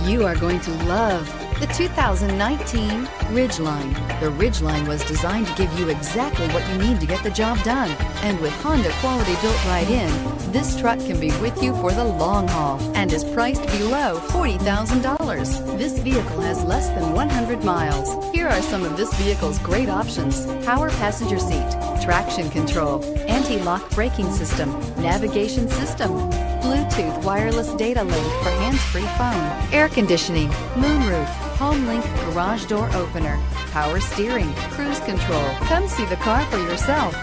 You are going to love the 2019 Ridgeline. The Ridgeline was designed to give you exactly what you need to get the job done. And with Honda quality built right in, this truck can be with you for the long haul and is priced below $40,000. This vehicle has less than 100 miles. Here are some of this vehicle's great options: power passenger seat, traction control, anti-lock braking system, navigation system, Bluetooth wireless data link for hands-free phone, air conditioning, moonroof, HomeLink garage door opener, power steering, cruise control. Come see the car for yourself.